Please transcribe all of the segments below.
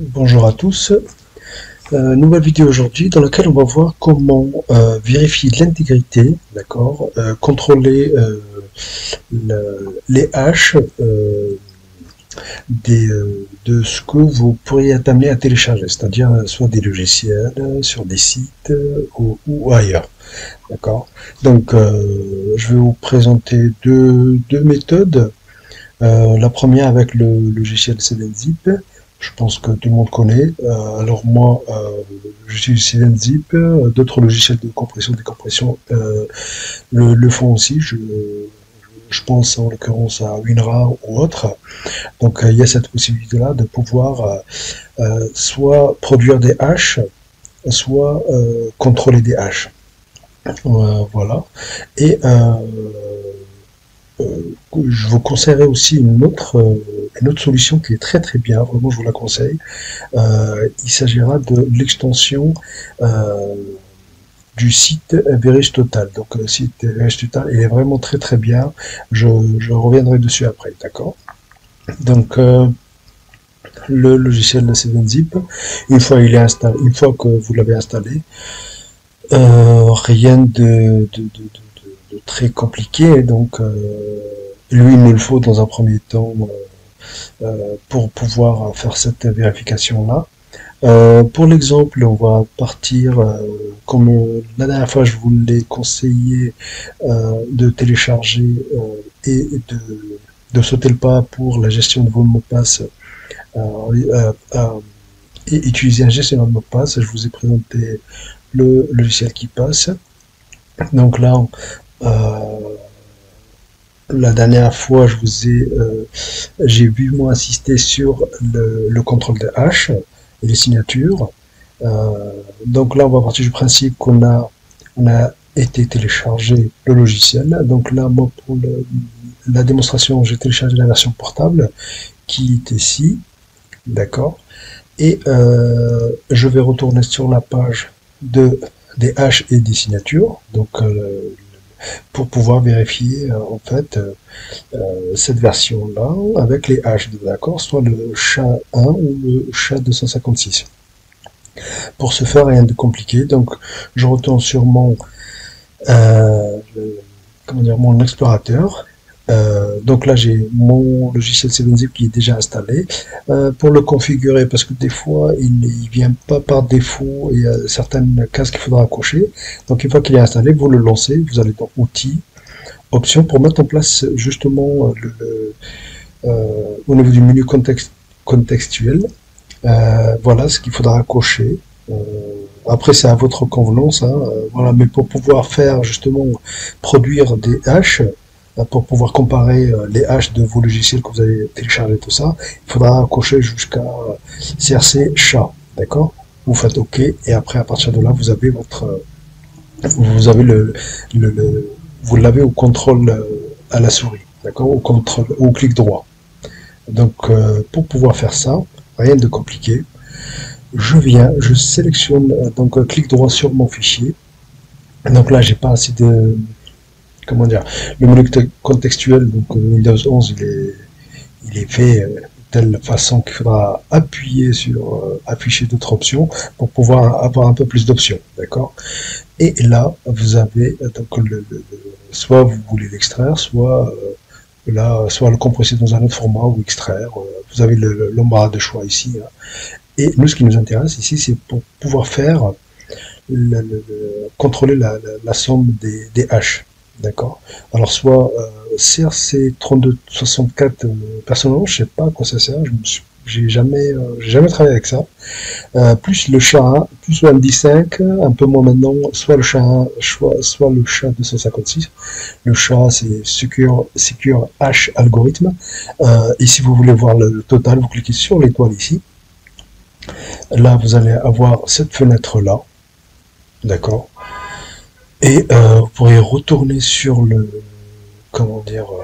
Bonjour à tous, nouvelle vidéo aujourd'hui dans laquelle on va voir comment vérifier l'intégrité, d'accord, contrôler les hashes de ce que vous pourriez être amené à télécharger, c'est-à-dire soit des logiciels sur des sites ou ailleurs, d'accord. Donc je vais vous présenter deux méthodes. La première avec le logiciel 7-Zip. Je pense que tout le monde connaît. Alors moi, j'utilise 7-Zip. D'autres logiciels de compression, décompression le font aussi. Je pense en l'occurrence à WinRAR ou autre. Donc il y a cette possibilité-là de pouvoir soit produire des hashes, soit contrôler des hashes. Voilà. Et je vous conseillerais aussi une autre solution qui est très très bien, vraiment je vous la conseille. Il s'agira de l'extension euh, du site Verish Total. Donc le site Verish Total, il est vraiment très très bien. Je reviendrai dessus après, d'accord. Donc le logiciel de 7-Zip, une fois que vous l'avez installé, rien de très compliqué. Donc lui, il nous le faut dans un premier temps pour pouvoir faire cette vérification-là. Pour l'exemple, on va partir, comme la dernière fois je vous l'ai conseillé, de télécharger et de sauter le pas pour la gestion de vos mots de passe et utiliser un gestionnaire de mots de passe. Je vous ai présenté le logiciel qui passe. Donc là, euh, la dernière fois, j'ai vu moi insister sur le contrôle des hash et les signatures. Donc là, on va partir du principe on a été téléchargé le logiciel. Donc là, moi, pour la démonstration, j'ai téléchargé la version portable qui est ici, d'accord. Et je vais retourner sur la page des hash et des signatures. Donc pour pouvoir vérifier en fait cette version-là avec les hash, d'accord, soit le SHA-1 ou le SHA-256. Pour ce faire, rien de compliqué. Donc, je retourne sur euh, comment dire, mon explorateur. Donc là, j'ai mon logiciel 7-Zip qui est déjà installé. Pour le configurer, parce que des fois, il ne vient pas par défaut, il y a certaines cases qu'il faudra cocher. Donc une fois qu'il est installé, vous le lancez, vous allez dans Outils, Options pour mettre en place justement au niveau du menu contextuel. Voilà ce qu'il faudra cocher. Euh, Après, c'est à votre convenance, hein, voilà. Mais pour pouvoir faire justement produire des haches, pour pouvoir comparer les haches de vos logiciels que vous avez téléchargé, tout ça, il faudra cocher jusqu'à CRC chat, d'accord. Vous faites OK et après à partir de là, vous avez vous l'avez au contrôle à la souris, d'accord, au contrôle, au clic droit. Donc pour pouvoir faire ça, rien de compliqué. Je sélectionne donc clic droit sur mon fichier. Donc là, j'ai pas assez de, comment dire, le menu contextuel. Donc Windows 11, il est fait de telle façon qu'il faudra appuyer sur afficher d'autres options pour pouvoir avoir un peu plus d'options, d'accord. Et là, vous avez donc soit vous voulez l'extraire, soit le compresser dans un autre format ou extraire. Vous avez l'embarras de choix ici, hein. Et nous, ce qui nous intéresse ici, c'est pour pouvoir faire contrôler la somme des hash. D'accord. Alors, soit CRC3264, personnellement, je sais pas à quoi ça sert. J'ai jamais travaillé avec ça. Plus le SHA-1, plus le MD5, un peu moins maintenant, soit le SHA-1, soit le SHA-256. Le SHA, c'est Secure Hash Algorithm. Et si vous voulez voir le total, vous cliquez sur l'étoile ici. Là, vous allez avoir cette fenêtre-là, d'accord. Et vous pourrez retourner sur comment dire, vous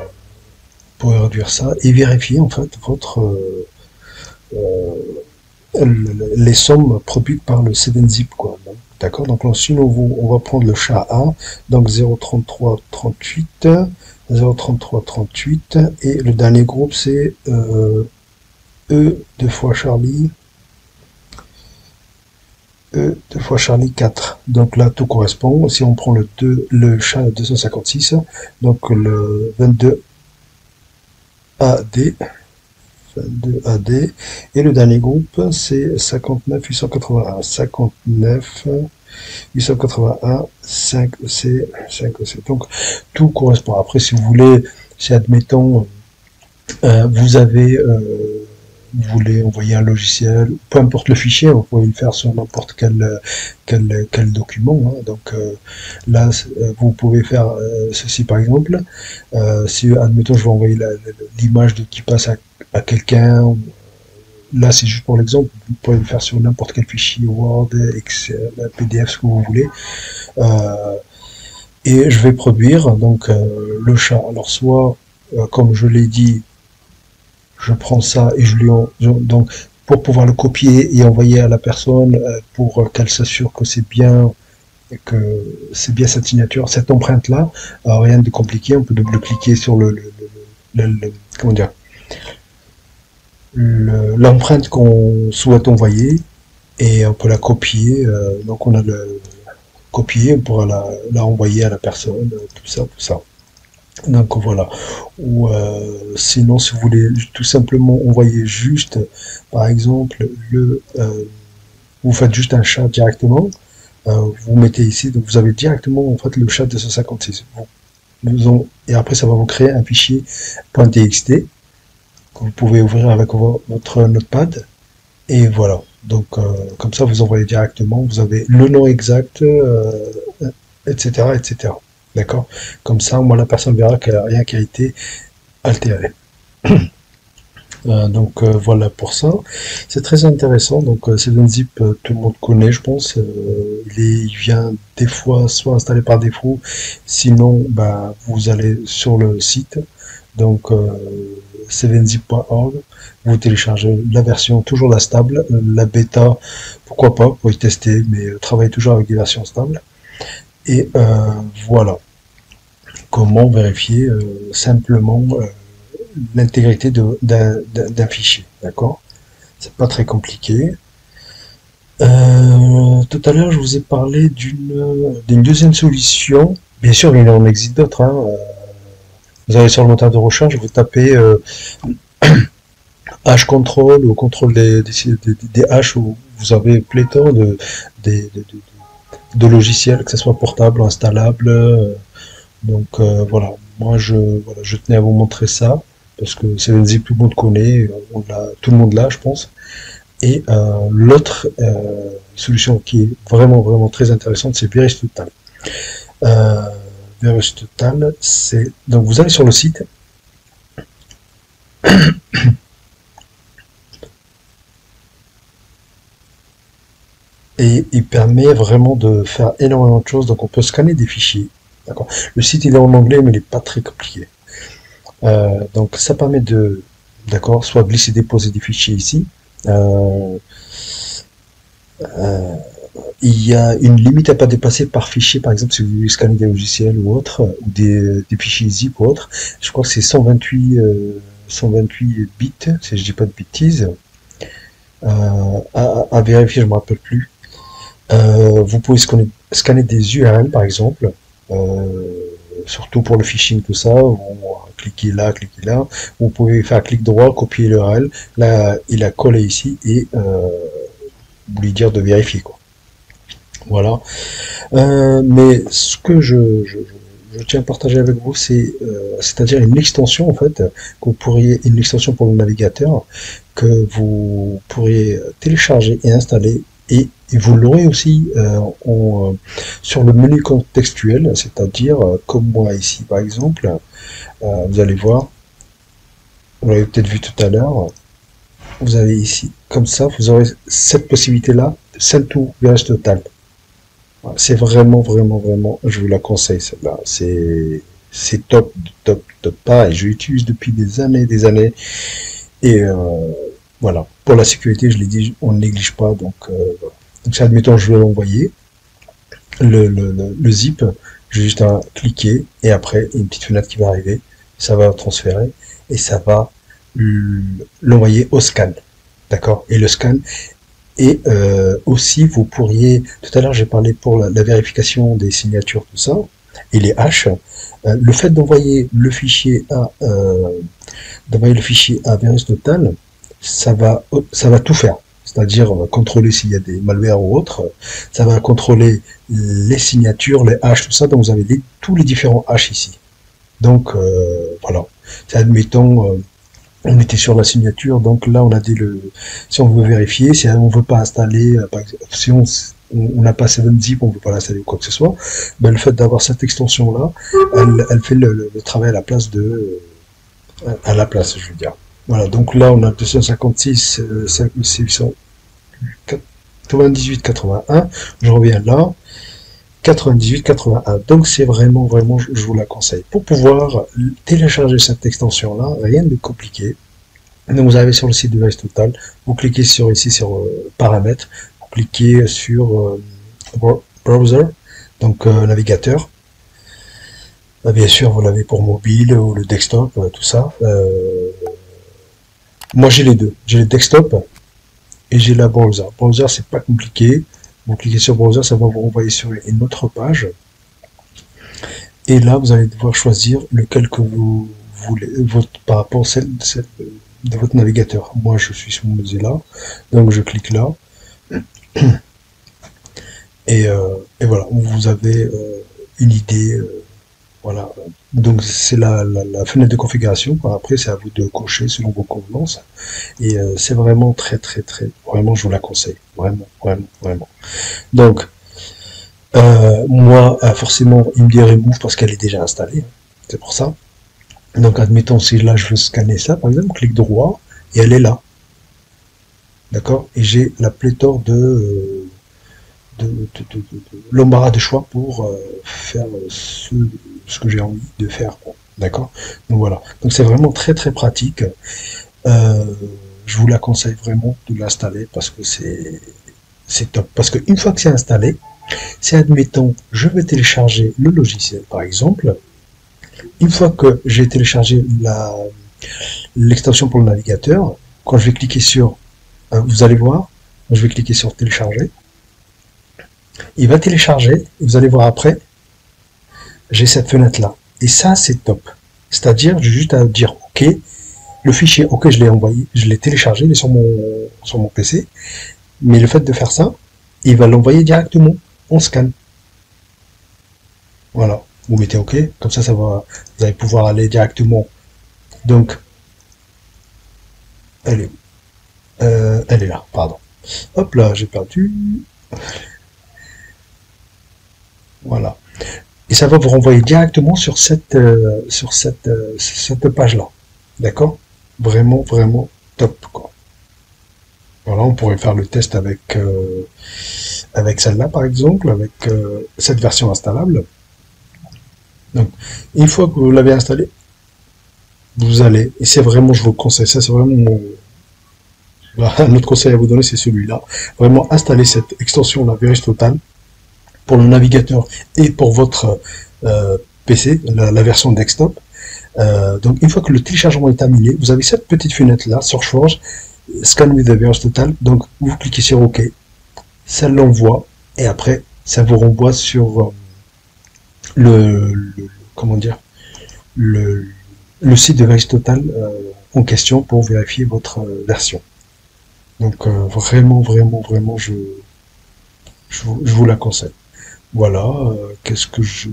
pourrez réduire ça et vérifier en fait les sommes produites par le 7-Zip, quoi. D'accord. Donc là, sinon, on va prendre le SHA-1, donc 03338, 03338, et le dernier groupe c'est E deux fois Charlie, E 2 fois Charlie 4. Donc là, tout correspond. Si on prend le chat 256, donc le 22 AD, 22 AD, et le dernier groupe, c'est 59 881. 59 881 5C, 5C. Donc, tout correspond. Après, si vous voulez, si admettons, vous avez, vous voulez envoyer un logiciel, peu importe le fichier, vous pouvez le faire sur n'importe quel document. Hein. Donc là, vous pouvez faire ceci par exemple. Si admettons, je vais envoyer l'image qui passe à quelqu'un. Là, c'est juste pour l'exemple. Vous pouvez le faire sur n'importe quel fichier Word, Excel, PDF, ce que vous voulez. Euh, et je vais produire donc le chat. Alors soit, comme je l'ai dit, je prends ça et donc pour pouvoir le copier et envoyer à la personne pour qu'elle s'assure que c'est bien cette signature, cette empreinte là, rien de compliqué, on peut double-cliquer sur comment dire l'empreinte qu'on souhaite envoyer et on peut la copier, donc on a le copier, on pourra la envoyer à la personne, tout ça, tout ça. Donc voilà. Ou sinon, si vous voulez tout simplement envoyer juste, par exemple, vous faites juste un chat directement, vous mettez ici, donc vous avez directement en fait le chat 256. Et après, ça va vous créer un fichier .txt que vous pouvez ouvrir avec votre notepad. Et voilà. Donc comme ça, vous envoyez directement, vous avez le nom exact, etc., etc. D'accord. Comme ça, moi, la personne verra qu'il n'y a rien qui a été altéré. Donc voilà pour ça. C'est très intéressant. Donc 7zip, tout le monde connaît, je pense. Il vient des fois soit installé par défaut, sinon bah, vous allez sur le site. Donc 7zip.org, vous téléchargez la version toujours la stable, la bêta, pourquoi pas, pour y tester, mais travaillez toujours avec des versions stables. Et voilà comment vérifier simplement l'intégrité d'un fichier, d'accord? C'est pas très compliqué. Tout à l'heure, je vous ai parlé d'une deuxième solution. Bien sûr, il en existe d'autres. Hein. Vous allez sur le moteur de recherche, vous tapez H-Control ou contrôle des H où vous avez pléthore de logiciels, que ce soit portable, installable. Donc voilà, moi je tenais à vous montrer ça parce que c'est une zip tout le monde connaît, tout le monde l'a, je pense. Et l'autre solution qui est vraiment très intéressante, c'est VirusTotal. Euh, VirusTotal, c'est donc vous allez sur le site. Et il permet vraiment de faire énormément de choses. Donc on peut scanner des fichiers. D'accord. Le site il est en anglais, mais il n'est pas très compliqué. Donc ça permet de, d'accord, soit glisser déposer des fichiers ici. Il y a une limite à pas dépasser par fichier, par exemple si vous voulez scanner des logiciels ou autres, ou des fichiers zip ou autres. Je crois que c'est 128 bits, si je dis pas de bêtises. À vérifier, je me rappelle plus. Vous pouvez scanner des URL par exemple, surtout pour le phishing, tout ça. Cliquez là. Vous pouvez faire clic droit, copier l'URL. Là, il a collé ici et vous lui dire de vérifier quoi. Voilà. Mais ce que je tiens à partager avec vous, c'est-à-dire une extension en fait une extension pour le navigateur que vous pourriez télécharger et installer et vous l'aurez aussi sur le menu contextuel, c'est-à-dire comme moi ici par exemple, vous allez voir, vous l'avez peut-être vu tout à l'heure, vous avez ici, comme ça, vous aurez cette possibilité-là, Send to VirusTotal. C'est vraiment, je vous la conseille celle-là. C'est top, pas. Et je l'utilise depuis des années. Et voilà. Pour la sécurité, je l'ai dit, on ne néglige pas. Donc, donc ça, admettons, je vais l'envoyer. Le zip, j'ai juste à cliquer et après, une petite fenêtre qui va arriver. Ça va transférer et ça va l'envoyer au scan. D'accord? Et le scan Et aussi, vous pourriez, tout à l'heure j'ai parlé pour la vérification des signatures, tout ça, et les haches, le fait d'envoyer le fichier à VirusTotal, ça va tout faire. C'est-à-dire contrôler s'il y a des malwares ou autres, ça va contrôler les signatures, les hashes, tout ça, donc vous avez tous les différents hashes ici. Donc voilà, c'est admettons, on était sur la signature, donc là on a dit si on veut vérifier, si on veut pas installer, par exemple, si on n'a pas 7-zip, on ne veut pas l'installer ou quoi que ce soit, ben, le fait d'avoir cette extension là, elle fait le travail à la place, je veux dire. Voilà, donc là on a 256 98 81, je reviens là, 98 81. Donc c'est vraiment, vraiment, je vous la conseille. Pour pouvoir télécharger cette extension là, rien de compliqué. Donc vous arrivez sur le site de VirusTotal, vous cliquez ici sur paramètres, vous cliquez sur browser, donc navigateur. Bien sûr, vous l'avez pour mobile ou le desktop, tout ça. Moi j'ai les deux, j'ai le desktop et j'ai la browser. Browser c'est pas compliqué, vous cliquez sur browser, ça va vous renvoyer sur une autre page. Et là vous allez devoir choisir lequel que vous voulez, par rapport à celle de votre navigateur. Moi je suis sur Mozilla, donc je clique là. Et voilà, vous avez une idée. Voilà, donc c'est la fenêtre de configuration. Après, c'est à vous de cocher selon vos convenances. Et c'est vraiment très, très, très, vraiment, je vous la conseille. Vraiment, vraiment, vraiment. Donc, moi, forcément, il me dit remove parce qu'elle est déjà installée. C'est pour ça. Donc, admettons, si là, je veux scanner ça, par exemple, clic droit, et elle est là. D'accord? Et j'ai la pléthore de l'embarras de choix pour faire ce que j'ai envie de faire. D'accord? Donc voilà. Donc c'est vraiment très très pratique. Je vous la conseille vraiment de l'installer parce que c'est top. Parce qu'une fois que c'est installé, si admettons je vais télécharger le logiciel par exemple, une fois que j'ai téléchargé l'extension pour le navigateur, quand je vais cliquer sur, vous allez voir, je vais cliquer sur télécharger. Il va télécharger, et vous allez voir après, j'ai cette fenêtre-là. Et ça, c'est top. C'est-à-dire, j'ai juste à dire OK, le fichier, OK, je l'ai envoyé, je l'ai téléchargé, il est sur mon PC, mais le fait de faire ça, il va l'envoyer directement en scan. Voilà, vous mettez OK, comme ça, vous allez pouvoir aller directement. Donc, elle est là, pardon. Hop là, j'ai perdu. Voilà. Et ça va vous renvoyer directement sur cette page-là. D'accord? Vraiment, vraiment top, quoi. Voilà, on pourrait faire le test avec celle-là, par exemple, avec cette version installable. Donc, une fois que vous l'avez installé, vous allez, et c'est vraiment, je vous le conseille, ça c'est vraiment un autre conseil à vous donner, c'est celui-là. Vraiment installer cette extension-là, VirusTotal, pour le navigateur et pour votre PC, la version desktop. Donc une fois que le téléchargement est terminé, vous avez cette petite fenêtre là, SearchForge, Scan with the VirusTotal, donc vous cliquez sur OK, ça l'envoie et après ça vous renvoie sur comment dire, le site de VirusTotal en question pour vérifier votre version. Donc vraiment, vraiment, vraiment, je vous la conseille. Voilà, qu'est-ce que je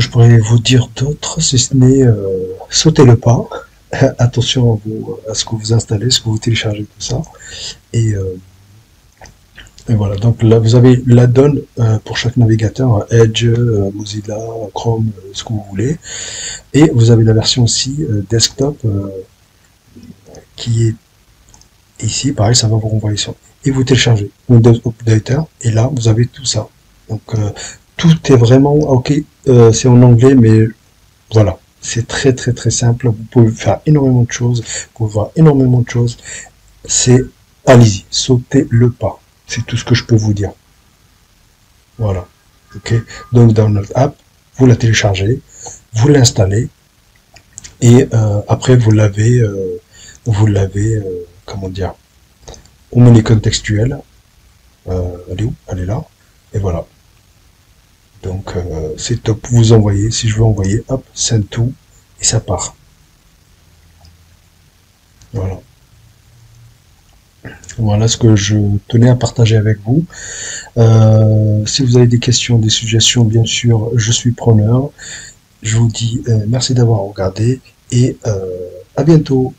pourrais vous dire d'autre, si ce n'est sauter le pas, attention à ce que vous installez, ce que vous téléchargez, tout ça, et voilà, donc là vous avez la donne pour chaque navigateur, Edge, Mozilla, Chrome, ce que vous voulez, et vous avez la version aussi desktop qui est ici, pareil, ça va vous renvoyer sur, et vous téléchargez Windows Updater, et là vous avez tout ça. Donc tout est vraiment ok, c'est en anglais, mais voilà, c'est très très très simple. Vous pouvez faire énormément de choses, vous pouvez voir énormément de choses. C'est, allez-y, sautez le pas. C'est tout ce que je peux vous dire. Voilà. Ok. Donc Download App, vous la téléchargez, vous l'installez, et après vous l'avez comment dire, au menu contextuel. Elle est où? Elle est là. Et voilà. Donc c'est top. Vous envoyez, si je veux envoyer, hop, send to, et ça part. Voilà. Voilà ce que je tenais à partager avec vous. Si vous avez des questions, des suggestions, bien sûr, je suis preneur. Je vous dis merci d'avoir regardé et à bientôt.